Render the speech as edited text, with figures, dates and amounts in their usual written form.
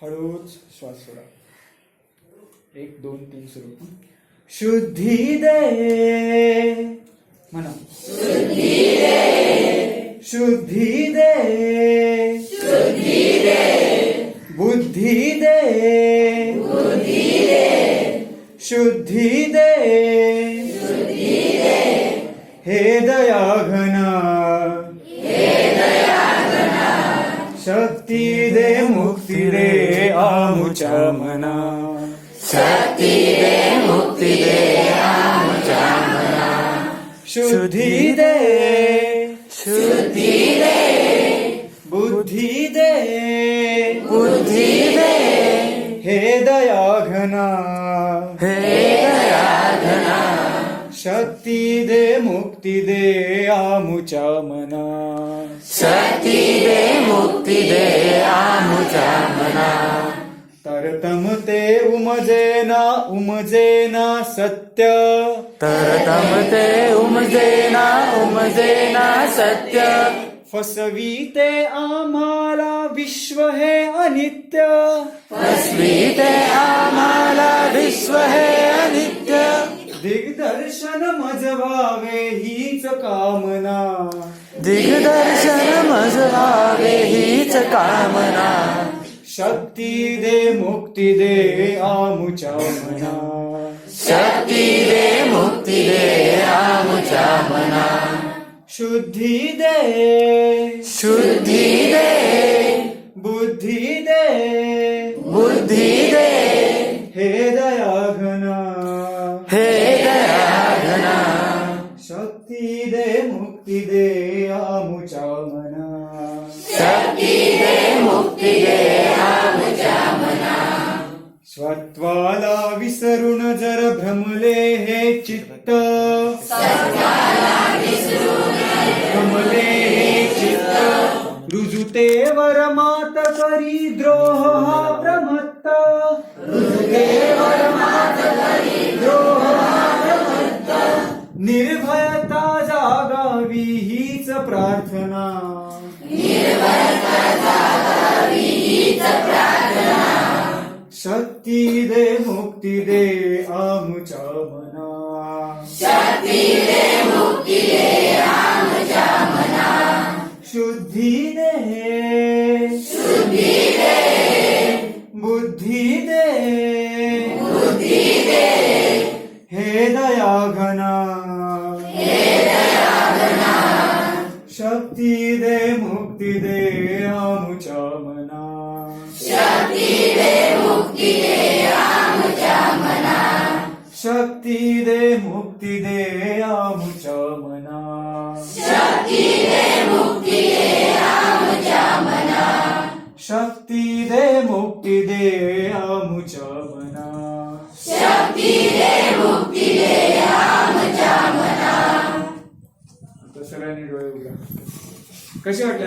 हळूच श्वास सोडा. 1 2 3 सुरू. शुद्धी दे म्हणा. शुद्धी दे, शुद्धी दे, शुद्धी दे, बुद्धी दे, बुद्धी दे, शुद्धी दे, शुद्धी दे, हे दया घना, हे दया घना, शक्ती दे मुक्ती दे आमुच्या मना, शक्ती दे मुक्ती दे आमुच्या मना, शुद्धी दे, शुद्धी दे, बुद्धी दे, बुद्धी दे, हे दया घना, हे दया घना, शक्ती दे मुक्ती दे आमुच्या मना, शक्ती दे मुक्ती दे आमुच्या मना, तरतमते उमजेना उमजेना सत्य, तरतमते उमजेना उमजेना सत्य, फसवीते आम्हाला विश्व हे अनित्य, फसवीते आम्हाला विश्व हे अनित्य, दिग्दर्शन मज व्हावे हीच कामना, दिग्दर्शन मज व्हावे हीच कामना, शक्ती दे मुक्ती दे आमुच्या मना, शक्ती दे मुक्ती दे आमुच्या मना, शुद्धी दे, शुद्धी दे, बुद्धी दे, बुद्धी दे, हे दया घना, हे दया घना, शक्ती दे मुक्ती दे आमुच्या मना, शक्ती दे मुक्ती दे आमुच्या मना, स्वत्वाला विसरून जर भ्रमले हे चित्त, सत्वाला विसरून भ्रमले हे चित्त, रुजुतेवर मात करी द्रोह हा प्रमत्त, रुजुतेवर मात करी द्रोह हा प्रमत्त, निर्भयता जागावी हीच प्रार्थना, निर्भयता जागावी हीच प्रार्थना, शक्ती दे मुक्ती दे आमुच्या मना, शक्ती दे मुक्ती दे आमुच्या मना, शुद्धी दे, शुद्धी दे, बुद्धी दे, बुद्धी दे, हे दया घना, हे दया घना, शक्ती दे मुक्ती दे आमुच्या मना, शक्ती दे मुक्ती दे आमुच्या मना, शक्ती दे मुक्ती दे आमुच्या मना, शक्ती दे मुक्ती दे आमुच्या मना, शक्ती दे मुक्ती दे आमुच्या मना, शक्ती दे मुक्ती दे आमुच्या मना. सगळ्यांनी डोळे उघडा. कशी वाटली